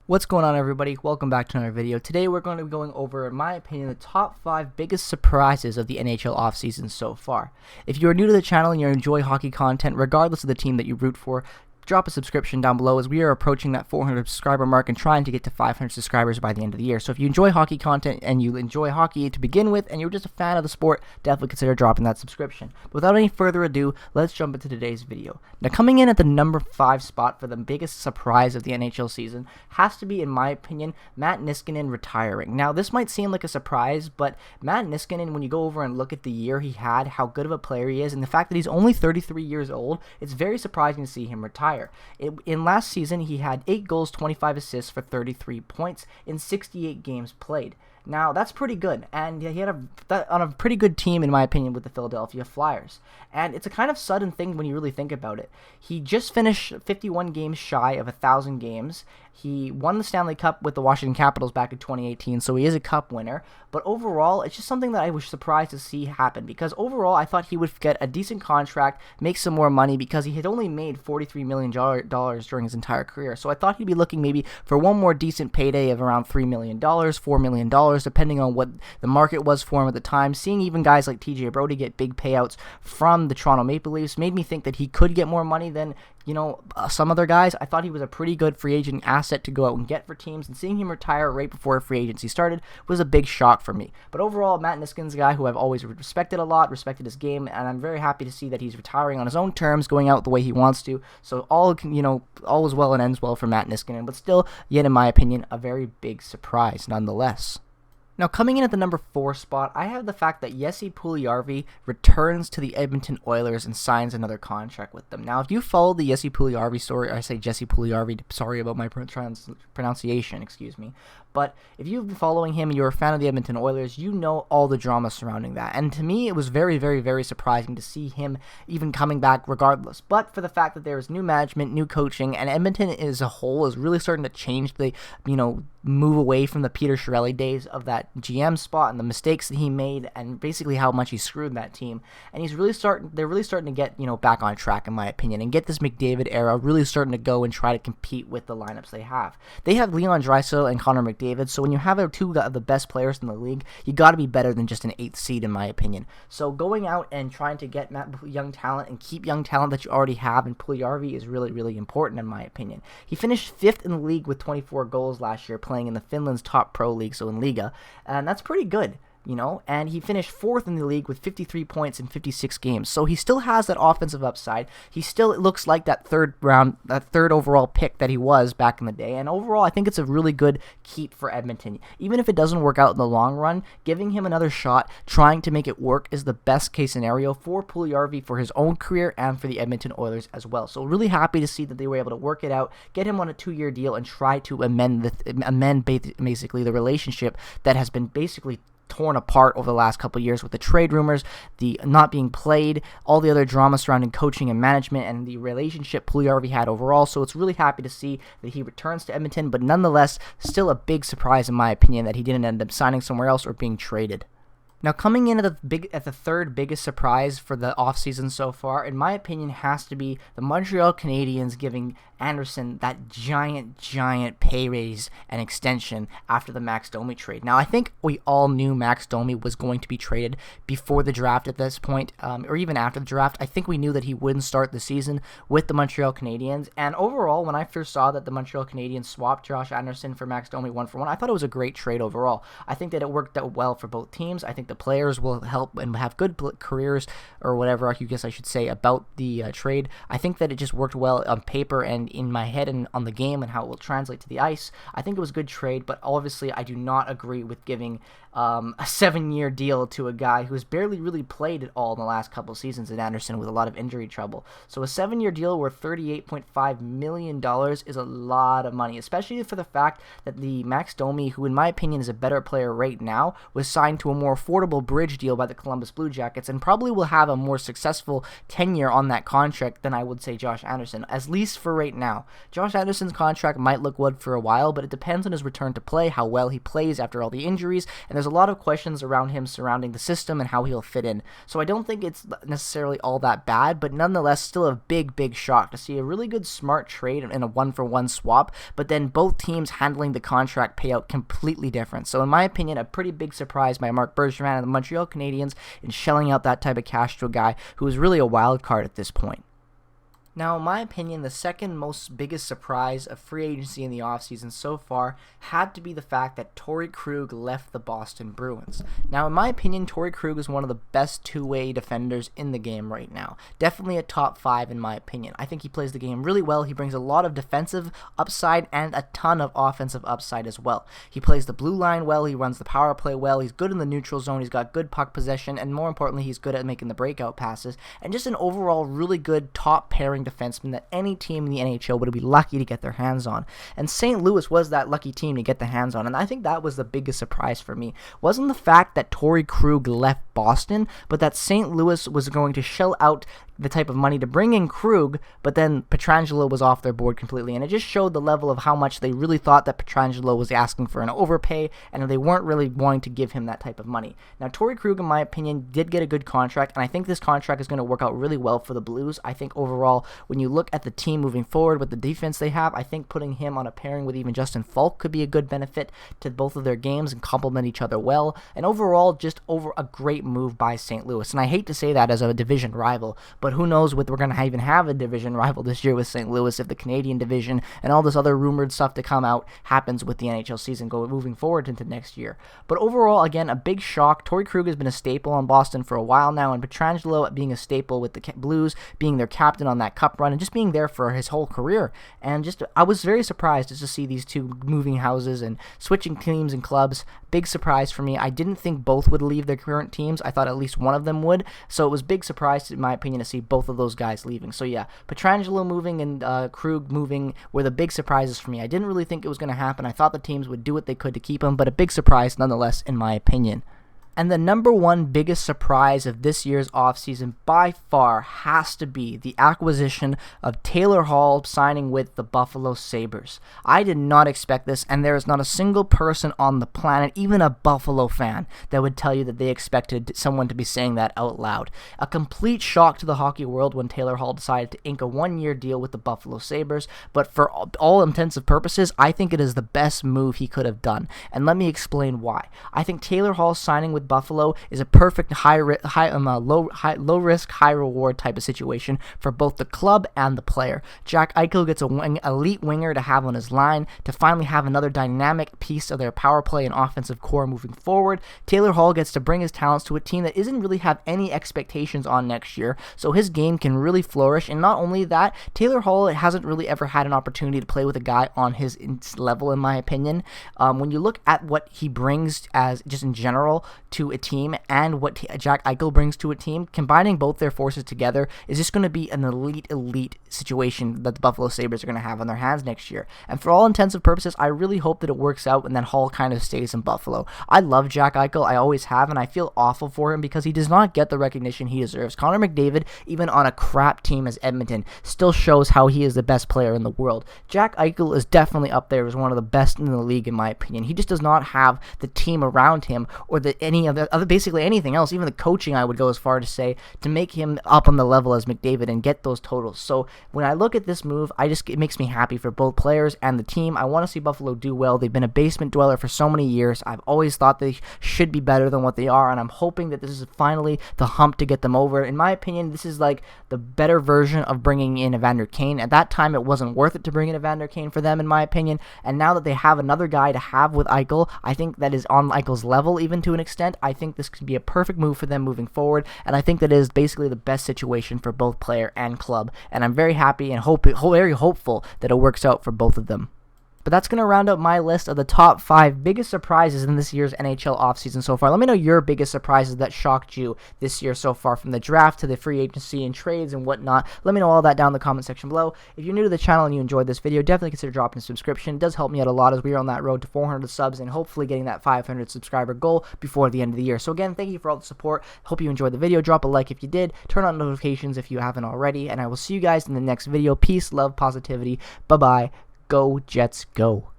What's going on, everybody? Welcome back to another video. Today we're going to be going over, in my opinion, the top 5 biggest surprises of the NHL offseason so far. If you are new to the channel and you enjoy hockey content, regardless of the team that you root for, drop a subscription down below as we are approaching that 400 subscriber mark and trying to get to 500 subscribers by the end of the year. So if you enjoy hockey content and you enjoy hockey to begin with and you're just a fan of the sport, definitely consider dropping that subscription. But without any further ado, let's jump into today's video. Now, coming in at the number 5 spot for the biggest surprise of the NHL season has to be, in my opinion, Matt Niskanen retiring. Now, this might seem like a surprise, but Matt Niskanen, when you go over and look at the year he had, how good of a player he is, and the fact that he's only 33 years old, it's very surprising to see him retire. In last season, he had 8 goals, 25 assists for 33 points in 68 games played. Now, that's pretty good, and he had on a pretty good team, in my opinion, with the Philadelphia Flyers. And it's a kind of sudden thing when you really think about it. He just finished 51 games shy of 1,000 games. He won the Stanley Cup with the Washington Capitals back in 2018, so he is a cup winner. But overall, it's just something that I was surprised to see happen, because overall, I thought he would get a decent contract, make some more money, because he had only made $43 million during his entire career. So I thought he'd be looking maybe for one more decent payday of around $3 million, $4 million, depending on what the market was for him at the time. Seeing even guys like TJ Brody get big payouts from the Toronto Maple Leafs made me think that he could get more money than, some other guys. I thought he was a pretty good free agent asset to go out and get for teams, and seeing him retire right before free agency started was a big shock for me. But overall, Matt Niskanen's a guy who I've always respected a lot, respected his game, and I'm very happy to see that he's retiring on his own terms, going out the way he wants to. So all is well and ends well for Matt Niskanen, but still, yet in my opinion, a very big surprise nonetheless. Now, coming in at the number 4 spot, I have the fact that Jesse Puljujarvi returns to the Edmonton Oilers and signs another contract with them. Now, if you follow the Jesse Puljujarvi story, I say Jesse Puljujarvi, sorry about my pronunciation, excuse me, but if you've been following him and you're a fan of the Edmonton Oilers, you know all the drama surrounding that. And to me, it was very, very, very surprising to see him even coming back regardless. But for the fact that there is new management, new coaching, and Edmonton as a whole is really starting to change the, move away from the Peter Chiarelli days of that GM spot and the mistakes that he made and basically how much he screwed that team. And they're really starting to get, back on track, in my opinion, and get this McDavid era really starting to go and try to compete with the lineups they have. They have Leon Draisaitl and Connor McDavid, so when you have two of the best players in the league, you got to be better than just an 8th seed, in my opinion. So going out and trying to get young talent and keep young talent that you already have in Puljujarvi is really, really important, in my opinion. He finished 5th in the league with 24 goals last year, playing in the Finland's top pro league, so in Liga, and that's pretty good. And he finished 4th in the league with 53 points in 56 games. So he still has that offensive upside. He still looks like that third overall pick that he was back in the day. And overall, I think it's a really good keep for Edmonton. Even if it doesn't work out in the long run, giving him another shot, trying to make it work is the best case scenario for Puljujarvi, for his own career, and for the Edmonton Oilers as well. So really happy to see that they were able to work it out, get him on a 2-year deal, and try to amend basically the relationship that has been basically torn apart over the last couple of years with the trade rumors, the not being played, all the other drama surrounding coaching and management, and the relationship Puljujarvi had overall. So it's really happy to see that he returns to Edmonton, but nonetheless, still a big surprise in my opinion that he didn't end up signing somewhere else or being traded. Now, coming in at the third biggest surprise for the offseason so far, in my opinion, has to be the Montreal Canadiens giving Anderson that giant pay raise and extension after the Max Domi trade. Now, I think we all knew Max Domi was going to be traded before the draft at this point, or even after the draft. I think we knew that he wouldn't start the season with the Montreal Canadiens. And overall, when I first saw that the Montreal Canadiens swapped Josh Anderson for Max Domi 1-for-1, I thought it was a great trade overall. I think that it worked out well for both teams. I think the players will help and have good careers, or whatever I guess I should say about the trade. I think that it just worked well on paper and in my head and on the game and how it will translate to the ice. I think it was a good trade, but obviously I do not agree with giving a 7-year deal to a guy who's barely really played at all in the last couple of seasons in Anderson with a lot of injury trouble. So a 7-year deal worth $38.5 million is a lot of money, especially for the fact that the Max Domi, who in my opinion is a better player right now, was signed to a more affordable bridge deal by the Columbus Blue Jackets and probably will have a more successful tenure on that contract than I would say Josh Anderson, at least for right right now. Josh Anderson's contract might look good for a while, but it depends on his return to play, how well he plays after all the injuries, and there's a lot of questions around him surrounding the system and how he'll fit in. So I don't think it's necessarily all that bad, but nonetheless still a big shock to see a really good smart trade in a one-for-one swap, but then both teams handling the contract payout completely different. So in my opinion, a pretty big surprise by Marc Bergevin and the Montreal Canadiens in shelling out that type of cash to a guy who is really a wild card at this point. Now, in my opinion, the second most biggest surprise of free agency in the offseason so far had to be the fact that Tory Krug left the Boston Bruins. Now, in my opinion, Tory Krug is one of the best two-way defenders in the game right now. Definitely a top 5 in my opinion. I think he plays the game really well. He brings a lot of defensive upside and a ton of offensive upside as well. He plays the blue line well. He runs the power play well. He's good in the neutral zone. He's got good puck possession, and more importantly, he's good at making the breakout passes, and just an overall really good top pairing defenseman that any team in the NHL would be lucky to get their hands on. And St. Louis was that lucky team to get the hands on, and I think that was the biggest surprise for me. Wasn't the fact that Tory Krug left Boston, but that St. Louis was going to shell out the type of money to bring in Krug, but then Pietrangelo was off their board completely, and it just showed the level of how much they really thought that Pietrangelo was asking for an overpay, and they weren't really wanting to give him that type of money. Now, Tory Krug, in my opinion, did get a good contract, and I think this contract is going to work out really well for the Blues. I think overall, when you look at the team moving forward with the defense they have, I think putting him on a pairing with even Justin Falk could be a good benefit to both of their games and complement each other well, and overall, just over a great move by St. Louis. And I hate to say that as a division rival, but who knows if we're going to even have a division rival this year with St. Louis if the Canadian division and all this other rumored stuff to come out happens with the NHL season moving forward into next year. But overall, again, a big shock. Tory Krug has been a staple on Boston for a while now, and Pietrangelo being a staple with the Blues, being their captain on that cup run, and just being there for his whole career. And just, I was very surprised just to see these two moving houses and switching teams and clubs. Big surprise for me. I didn't think both would leave their current teams. I thought at least one of them would. So it was a big surprise, in my opinion, to see both of those guys leaving. So yeah, Pietrangelo moving and Krug moving were the big surprises for me. I didn't really think it was going to happen. I thought the teams would do what they could to keep him, but a big surprise nonetheless, in my opinion. And the number one biggest surprise of this year's offseason by far has to be the acquisition of Taylor Hall signing with the Buffalo Sabres. I did not expect this, and there is not a single person on the planet, even a Buffalo fan, that would tell you that they expected someone to be saying that out loud. A complete shock to the hockey world when Taylor Hall decided to ink a one-year deal with the Buffalo Sabres, but for all intents and purposes, I think it is the best move he could have done. And let me explain why. I think Taylor Hall signing with Buffalo is a perfect low risk, high reward type of situation for both the club and the player. Jack Eichel gets an elite winger to have on his line to finally have another dynamic piece of their power play and offensive core moving forward. Taylor Hall gets to bring his talents to a team that isn't really have any expectations on next year, so his game can really flourish. And not only that, Taylor Hall hasn't really ever had an opportunity to play with a guy on his level, in my opinion. When you look at what he brings as just in general to a team and what Jack Eichel brings to a team, combining both their forces together is just going to be an elite situation that the Buffalo Sabres are going to have on their hands next year. And for all intents and purposes, I really hope that it works out and that Hall kind of stays in Buffalo. I love Jack Eichel, I always have, and I feel awful for him because he does not get the recognition he deserves. Connor McDavid, even on a crap team as Edmonton, still shows how he is the best player in the world. Jack Eichel is definitely up there as one of the best in the league, in my opinion. He just does not have the team around him or any other basically anything else, even the coaching, I would go as far to say, to make him up on the level as McDavid and get those totals. So when I look at this move, it makes me happy for both players and the team. I want to see Buffalo do well. They've been a basement dweller for so many years. I've always thought they should be better than what they are, and I'm hoping that this is finally the hump to get them over. In my opinion, this is like the better version of bringing in Evander Kane. At that time, it wasn't worth it to bring in Evander Kane for them, in my opinion, and now that they have another guy to have with Eichel, I think that is on Eichel's level even to an extent. I think this could be a perfect move for them moving forward, and I think that is basically the best situation for both player and club, and I'm very happy and very hopeful that it works out for both of them. But that's going to round up my list of the top 5 biggest surprises in this year's NHL offseason so far. Let me know your biggest surprises that shocked you this year so far, from the draft to the free agency and trades and whatnot. Let me know all that down in the comment section below. If you're new to the channel and you enjoyed this video, definitely consider dropping a subscription. It does help me out a lot as we are on that road to 400 subs and hopefully getting that 500 subscriber goal before the end of the year. So again, thank you for all the support. Hope you enjoyed the video. Drop a like if you did. Turn on notifications if you haven't already. And I will see you guys in the next video. Peace, love, positivity. Bye-bye. Go Jets, go.